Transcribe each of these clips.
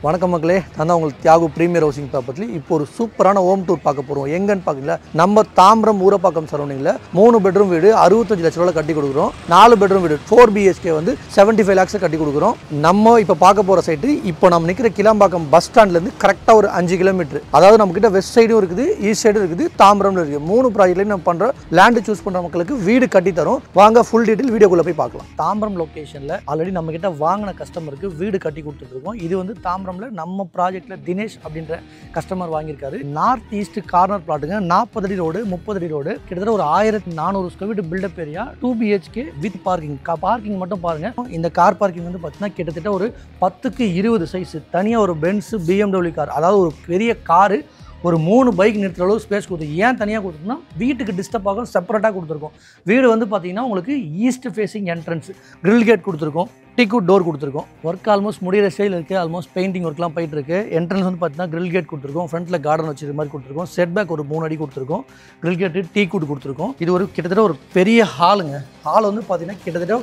வணக்கம் மக்களே, நான் தான் உங்களுக்கு தியாகு பிரீமியர் ஹவுசிங் ப்ராப்பர்ட்டி. இப்போ ஒரு சூப்பரான ஹோம் டூர் பார்க்க போகிறோம். எங்கன்னு பார்க்கல, நம்ம தாம்பரம் ஊரப்பாக்கம் சரௌண்டிங்கில் 3 பெட்ரூம் வீடு 65 லட்ச ரூபாய் கட்டி கொடுக்குறோம். 4 பெட்ரூம் வீடு 4 BHK வந்து 75 lakhs கட்டி கொடுக்குறோம். நம்ம இப்போ பார்க்க போகிற சைட்டு இப்போ நம்ம நிற்கிற கிளாம்பாக்கம் பஸ் ஸ்டாண்ட்லேருந்து கரெக்டாக ஒரு 5 கிலோமீட்டர். அதாவது நம்மக்கிட்ட வெஸ்ட் சைடும் இருக்குது, ஈஸ்ட் சைடும் இருக்குது, தாம்பரம்ல இருக்குது. 3 ப்ராஜெக்ட்லையும் நம்ம பண்ணுற லேண்டு சூஸ் பண்ணுற மக்களுக்கு வீடு கட்டி தரோம். வாங்க ஃபுல் டீட்டெயில் வீடியோக்குள்ளே போய் பார்க்கலாம். தாம்பரம் லொக்கேஷனில் ஆல்ரெடி நம்மக்கிட்ட வாங்கின கஸ்டமருக்கு வீடு கட்டி கொடுத்துருக்கோம். இது வந்து தாம்பரம் நம்ம ப்ராஜெக்ட்ல தினேஷ் அப்படின்ற கஸ்டமர் வாங்கியிருக்காரு. நார்த் ஈஸ்ட் கார்னர் பிளாட்டுங்க, 40 அடி ரோடு, 30 அடி ரோடு, கிட்டத்தட்ட ஒரு 1400 square feet built up area, 2 BHK with parking. Parking மட்டும் பாருங்க. இந்த கார் பார்க்கிங் வந்து பார்த்தீங்கன்னா கிட்டத்தட்ட ஒரு 10க்கு 20 சைஸ். தனியாக ஒரு பென்ஸ் BMW கார், அதாவது ஒரு பெரிய காரு, ஒரு 3 பைக் நிறுத்துற அளவு ஸ்பேஸ் கொடுத்து. ஏன் தனியாக கொடுத்துருக்கோம்னா வீட்டுக்கு டிஸ்டர்ப் ஆகும், செப்பரேட்டாக கொடுத்துருக்கோம். வீடு வந்து பார்த்தீங்கன்னா உங்களுக்கு east facing entrance, grill gate கொடுத்துருக்கோம், டீக்குட் டோர் கொடுத்துருக்கோம். ஒர்க் ஆல்மோஸ்ட் முடிகிற ஸ்டைல் இருக்குது. ஆல்மோஸ்ட் பெயிண்டிங் ஒர்க்லாம் போயிட்டு இருக்கு. என்ட்ரன்ஸ் வந்து பார்த்தீங்கன்னா கிரில் கேட் கொடுத்துருக்கோம், ஃப்ரண்ட்டில் கார்டன் வச்சுருக்க மாதிரி கொடுத்துருக்கோம். செட் பேக் ஒரு 3 அடி கொடுத்துருக்கோம், கிரில் கேட்டு டீக்குட் கொடுத்துருக்கோம். இது ஒரு கிட்டத்தட்ட ஒரு பெரிய ஹாலுங்க. ஹால் வந்து பார்த்தீங்கன்னா கிட்டத்தட்ட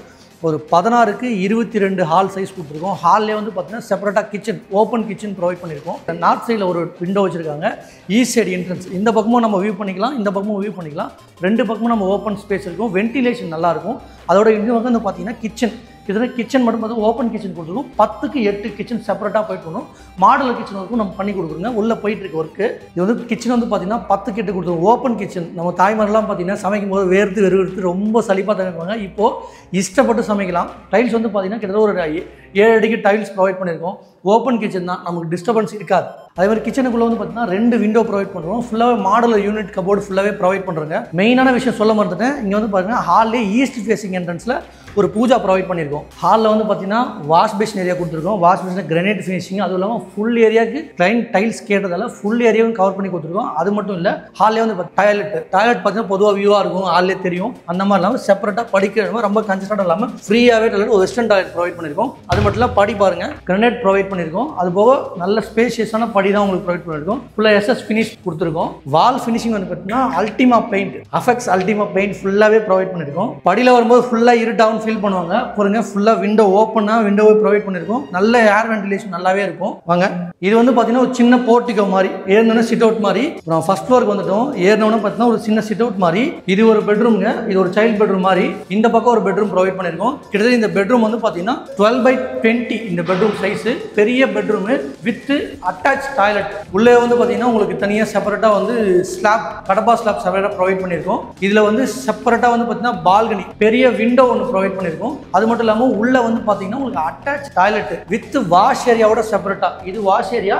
ஒரு 16க்கு 22 ஹால் சைஸ் கொடுத்துருக்கோம். ஹால்லே வந்து பார்த்தீங்கன்னா செப்பரேட்டாக கிச்சன், ஓப்பன் கிச்சன் ப்ரொவைட் பண்ணியிருக்கோம். நார்த் சைடில் ஒரு விண்டோ வச்சுருக்காங்க, ஈஸ்ட் சைடு என்ட்ரன்ஸ். இந்த பக்கமும் நம்ம வியூ பண்ணிக்கலாம், இந்த பக்கமும் வியூ பண்ணிக்கலாம். 2 பக்கமும் நம்ம ஓப்பன் ஸ்பேஸ் இருக்கும், வென்டிலேஷன் நல்லாயிருக்கும். அதோட இந்த பக்கம் வந்து பார்த்தீங்கன்னா கிச்சன், கிட்டத்தட்ட கிச்சன் மட்டும் பார்த்து ஓப்பன் கிச்சன் கொடுத்துருக்கோம். 10க்கு 8 கிச்சன் செப்பரேட்டாக போயிட்டு வரணும். மாடல் கிச்சன் ஒர்க்கும் நம்ம பண்ணி கொடுக்குறோங்க. உள்ளே போயிட்டு இருக்க ஒர்க்கு. இது வந்து கிச்சன் வந்து பார்த்தீங்கன்னா 10க்கு 8 கொடுத்துருவோம். Open kitchen. நம்ம தாய்மாரெலாம் பார்த்தீங்கன்னா சமைக்கும் போது வெறுத்து ரொம்ப சலிப்பாக தவிர்ப்பாங்க. இப்போது இஷ்டப்பட்டு சமைக்கலாம். டைல்ஸ் வந்து பார்த்தீங்கன்னா கிட்டத்தட்ட ஒரு 7 அடிக்கு டைல்ஸ் ப்ரொவைட் பண்ணியிருக்கோம். ஓப்பன் கிச்சன் தான், நமக்கு டிஸ்டர்பன்ஸ் இருக்காது. அதே மாதிரி கிச்சனுக்குள்ளே வந்து பார்த்தீங்கன்னா 2 விண்டோ ப்ரொவைட் பண்ணுறோம். ஃபுல்லாகவே மாடலர் யூனிட் கபோர்டு ஃபுல்லாகவே ப்ரொவைட் பண்ணுறோங்க. மெயினான விஷயம் சொல்ல மறந்துட்டேன். இங்கே வந்து பார்த்தீங்கன்னா ஹால்லே ஈஸ்ட் ஃபேஸிங் என்ட்ரன்ஸில் ஒரு பூஜா ப்ரொவைட் பண்ணியிருக்கோம். ஹாலில் வந்து பார்த்தீங்கன்னா வாஷ் பேஷன் ஏரியா கொடுத்துருக்கோம். வாஷ் பேஷன் கிரானைட் ஃபினிஷிங், அதுவும் இல்லாமல் ஃபுல் ஏரியாவுக்கு கிளைண்ட் டைல்ஸ் கேட்டதால ஃபுல் ஏரியாவும் கவர் பண்ணி கொடுத்துருக்கோம். அது மட்டும் இல்லை, ஹால்லே வந்து டாய்லெட் பார்த்தீங்கன்னா பொதுவாக வியூவாக இருக்கும், ஹால்லே தெரியும். அந்த மாதிரி இல்லாமல் செப்பரேட்டாக படிக்க ரொம்ப கன்சஸ்டாக இல்லாமல் ஃப்ரீயாகவே டாய்லெட், ஒரு வெஸ்டர்ன் டாய்லெட் ப்ரொவைட் பண்ணியிருக்கோம். அது மட்டும் இல்லை, படி பாருங்கள், கிரானைட் ப்ரொவைட் பண்ணியிருக்கோம். அது போக நல்ல ஸ்பேஷியஸான படி தான் உங்களுக்கு ப்ரொவைட் பண்ணியிருக்கோம். ஃபுல்லாக SS ஃபினிஷ் கொடுத்துருக்கோம். வால் ஃபினிஷிங் வந்து பார்த்தீங்கன்னா Ultima paint, apex Ultima paint ஃபுல்லாகவே ப்ரொவைட் பண்ணியிருக்கோம். படியில் வரும்போது ஃபுல்லாக இருட்டாகவும் ஃபீல் பண்ணுவாங்க. பாருங்க, ஃபுல்லாக விண்டோ ஓப்பனாக விண்டோவை ப்ரொவைட் பண்ணியிருக்கோம். நல்ல ஏர் வென்டிலேஷன் நல்லாவே இருக்கும். வாங்க, இது வந்து பார்த்தீங்கன்னா ஒரு சின்ன போர்ட்டிகோ மாதிரி, ஏறினோன்னா சிட் அவுட் மாதிரி. அப்புறம் ஃபர்ஸ்ட் ஃப்ளோருக்கு வந்துட்டோம். ஏறினோன்னா பார்த்தீங்கன்னா ஒரு சின்ன சிட் அவுட் மாதிரி. இது ஒரு பெட்ரூம்ங்க, இது ஒரு சைல்ட் பெட்ரூம் மாதிரி. இந்த பக்கம் ஒரு பெட்ரூம் ப்ரொவைட் பண்ணியிருக்கோம். கிட்டத்தட்ட இந்த பெட்ரூம் வந்து பார்த்தீங்கன்னா 12/20 இந்த பெட்ரூம் சைஸ். பெரிய பெட்ரூம் வித் அட்டாச் டாய்லெட். உள்ளே வந்து பார்த்தீங்கன்னா உங்களுக்கு தனியாக செப்பரேட்டாக வந்து ஸ்லாப், கடப்பா ஸ்லாப் செப்பரேட்டாக ப்ரொவைட் பண்ணியிருக்கோம். இதில் வந்து செப்பரேட்டாக வந்து பார்த்தீங்கன்னா பால்கனி, பெரிய விண்டோ ஒன்று ப்ரொவைட் பண்ணியிருக்கோம். அது மட்டும் இல்லாமல் உள்ள வந்து பார்த்தீங்கன்னா உங்களுக்கு அட்டாச் டாய்லெட் வித் வாஷ் ஏரியாவோட செப்பரேட்டாக, இது வாஷ் ஏரியா,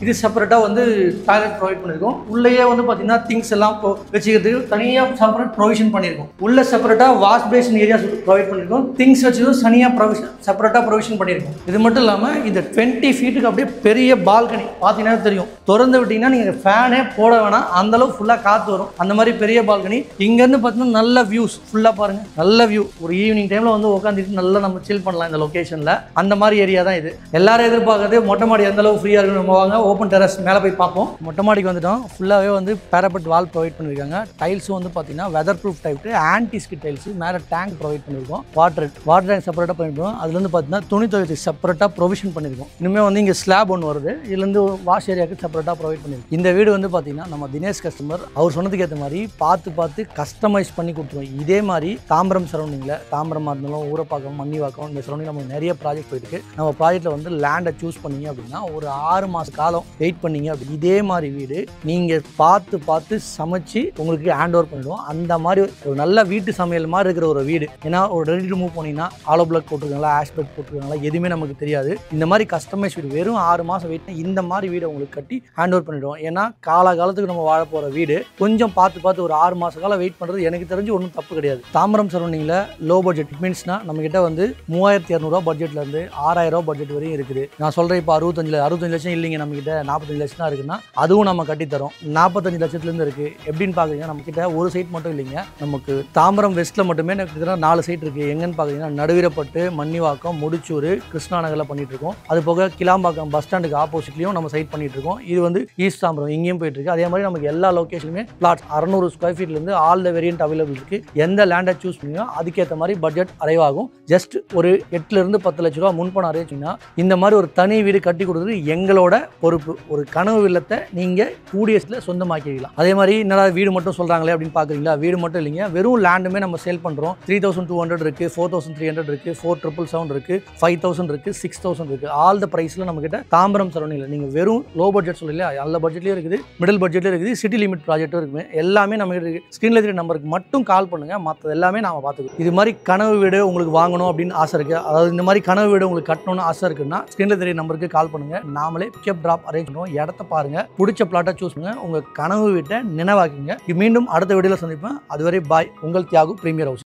இது செப்பரேட்டாக வந்து டாய்லெட் ப்ரொவைட் பண்ணியிருக்கோம். உள்ளேயே வந்து பார்த்தீங்கன்னா திங்ஸ் எல்லாம் வச்சுக்கிறதுக்கு தனியாக செப்பரேட் ப்ரொவிஷன் பண்ணியிருக்கோம். உள்ள செப்பரேட்டாக வாஷ் பேஷன் ஏரியா ப்ரொவைட் பண்ணியிருக்கோம். திங்ஸ் வச்சதும் தனியாக செப்பரேட்டாக ப்ரொவிஷன் பண்ணியிருக்கோம். இது மட்டும் இல்லாமல் இந்த 20 ஃபீட்டுக்கு அப்படியே பெரிய பால்கனி பார்த்தீங்கன்னா தெரியும். திறந்து விட்டீங்கன்னா நீங்கள் ஃபேனே போட வேணாம், அந்தளவு ஃபுல்லாக காற்று வரும். அந்த மாதிரி பெரிய பால்கனி. இங்கேருந்து பார்த்தீங்கன்னா நல்ல வியூஸ் ஃபுல்லாக பாருங்கள், நல்ல வியூ. ஒரு ஈவினிங் டைமில் வந்து உட்காந்துட்டு நல்லா நம்ம சில் பண்ணலாம் இந்த லொக்கேஷனில். அந்த மாதிரி ஏரியா தான் இது. எல்லாரும் எதிர்பார்க்கறது மொட்டை மாடி எந்த அளவு ஃப்ரீயாக இருக்குன்னு நம்ம வாங்க ஓப்பன் டெரஸ் மேலே போய் பார்ப்போம். மொட்டை மாடிக்கு வந்துட்டோம். ஃபுல்லாகவே வந்து பேரபெட் வால் ப்ரொவைட் பண்ணியிருக்காங்க. டைல்ஸும் வந்து பார்த்தீங்கன்னா weather proof type anti skid tiles. மேலே டேங்க் ப்ரொவைட் பண்ணியிருக்கோம். வாட்டர் டேங்க் செப்பரேட்டாக பண்ணியிருக்கோம். அதுலேருந்து பார்த்தீங்கன்னா துணி துவைத்து செப்பரேட்டாக ப்ரொவிஷன் பண்ணியிருக்கோம். இனிமேல் வந்து இங்கே ஸ்லாப் ஒன்று வருது, இதுலேருந்து வாஷ் ஏரியாவுக்கு செப்பரேட்டாக ப்ரொவைட் பண்ணியிருக்கோம். இந்த வீடு வந்து பார்த்தீங்கன்னா நம்ம தினேஷ் கஸ்டமர் அவர் சொன்னதுக்கு ஏற்ற மாதிரி பார்த்து கஸ்டமைஸ் பண்ணி கொடுத்துருவோம். இதே மாதிரி தாம்பரம் சரௌண்டிங்கில், தாம்பரமாக இருந்தாலும் ஊரப்பாக்கம், மன்னிவாக்கம், இந்த சரௌண்டிங் நம்ம நிறைய ப்ராஜெக்ட் போயிட்டு இருக்கு. நம்ம ப்ராஜெக்ட்டில் வந்து லேண்டை சூஸ் பண்ணீங்க அப்படின்னா ஒரு 6 மாத காலம் வெயிட் பண்ணீங்க அப்படி இதே மாதிரி வீடு நீங்கள் பார்த்து சமைச்சு உங்களுக்கு ஹேண்ட் ஓவர் பண்ணிடுவோம். அந்த மாதிரி ஒரு நல்ல வீட்டு சமையல் மாதிரி இருக்கிற ஒரு வீடு. ஏன்னா ஒரு ரெடி டு மூவ் போனீங்கன்னா ஆலோ பிளாக் போட்டிருக்காங்களா, ஆஷ்பெட் போட்டிருக்காங்களா, எதுவுமே நமக்கு தெரியாது. இந்த மாதிரி கஸ்டமைஸ் வீடு வெறும் 6 மாதம் வெயிட் இந்த மாதிரி வீடு உங்களுக்கு கட்டி ஹேண்ட் ஓவர் பண்ணிடுவோம். ஏன்னா காலகாலத்துக்கு நம்ம வாழ போகிற வீடு கொஞ்சம் பார்த்து ஒரு 6 மாத காலம் வெயிட் பண்ணுறது எனக்கு தெரிஞ்சு ஒன்றும் தப்பு கிடையாது. தாம்பரம் சரௌண்டிங்கில் லோ பட்ஜெட் மீன்ஸ்னா நம்ம கிட்ட வந்து 3200 ரூபா பட்ஜெட்லேருந்து 6000 ரூபா பட்ஜெட் வரையும் இருக்குது. நான் சொல்கிறேன் இப்போ 65 லட்சம் இல்லைங்க நம்ம கிட்ட. எங்ககிட்ட 45 லட்சம் தான் இருக்குன்னா அதுவும் நம்ம கட்டித்தரோம். 45 லட்சத்துலேருந்து இருக்குது. எப்படின்னு பார்க்குறீங்கன்னா நம்மக்கிட்ட ஒரு சைட் மட்டும் இல்லைங்க, நமக்கு தாம்பரம் வெஸ்ட்டில் மட்டுமே கிட்டத்தட்ட 4 சைட் இருக்குது. எங்கன்னு பார்க்குறீங்கன்னா நடுவீரப்பட்டு, மன்னிவாக்கம், முடிச்சூர், கிருஷ்ணா நகரில் பண்ணிட்டு இருக்கோம். அது போக கிளாம்பாக்கம் பஸ் ஸ்டாண்டுக்கு ஆப்போசிட்லையும் நம்ம சைட் பண்ணிட்டு இருக்கோம். இது வந்து ஈஸ்ட் தாம்பரம் இங்கேயும் போயிட்டு இருக்கு. அதே மாதிரி நமக்கு எல்லா லொகேஷனுமே பிளாட் 600 ஸ்கொயர் ஃபீட்லேருந்து ஆல் த வேரியன்ட் அவைலபிள் இருக்குது. எந்த லேண்டை சூஸ் பண்ணிங்கன்னா அதுக்கேற்ற மாதிரி பட்ஜெட் அரைவ் ஆகும். ஜஸ்ட் ஒரு 8லேருந்து 10 லட்ச ரூபா முன்பணம் அரேஞ்சிங்கன்னா இந்த மாதிரி ஒரு தனி வீடு கட்டி கொடுக்குறது எங்களோட பொறுப்பு. ஒரு கனவு இல்லத்தை நீங்கள் கூடியஸ்டில் சொந்தமாக்கிக்கலாம். அதே மாதிரி என்னடா வீடு மட்டும் சொல்கிறாங்களே அப்படின்னு பார்க்குறீங்களா, வீடு மட்டும் இல்லைங்க, வெறும் லேண்டுமே நம்ம சேல் பண்ணுறோம். 3200 இருக்குது, 4300 இருக்குது, 4777 இருக்குது, 5000 இருக்குது, 6000 இருக்குது. ஆல் த ப்ரைஸில் நம்மக்கிட்ட தாம்பரம் சரௌண்டிங்கில் நீங்கள் வெறும் லோ பட்ஜெட் சொல்லலையா, எல்லா பட்ஜெட்லேயும் இருக்குது, மிடில் பட்ஜெட்லேயும் இருக்குது, சிட்டி லிமிட் ப்ராஜெக்ட்டும் இருக்குது. எல்லாமே நம்ம இருக்குது. ஸ்க்ரீனில் இருக்கிற நம்பருக்கு மட்டும் கால் பண்ணுங்கள், மற்ற எல்லாமே நாம் பார்த்துக்குவோம். இது மாதிரி கனவு வீடு உங்களுக்கு வாங்கணும் அப்படின்னு ஆசை இருக்குது, அதாவது இந்த மாதிரி கனவு வீடு உங்களுக்கு கட்டணும்னு ஆசை இருக்குன்னா ஸ்க்ரீனில் தெரிய நம்பருக்கு கால் பண்ணுங்கள். நாமளே பிக்கப் ட்ராப் அரேஞ்ச் பண்ணுவோம். இடத்த பாருங்கள், பிடிச்ச பிளாட்டை சூஸ் பண்ணுங்கள், உங்கள் கனவு வீட்டை நினைவாக்குங்க. மீண்டும் அடுத்த வீடியோவில் சந்திப்பேன். அதுவரை பாய். உங்கள் தியாகு பிரீமியர் ஹவுஸ்.